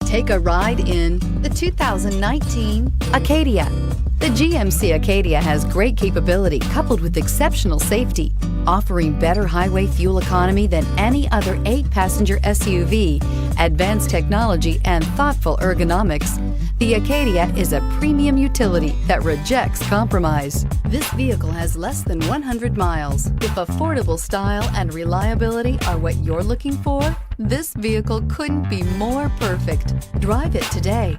Take a ride in the 2019 Acadia. The GMC Acadia has great capability coupled with exceptional safety, offering better highway fuel economy than any other 8-passenger SUV, advanced technology, and thoughtful ergonomics. The Acadia is a premium utility that rejects compromise. This vehicle has less than 100 miles. If affordable style and reliability are what you're looking for, this vehicle couldn't be more perfect. Drive it today.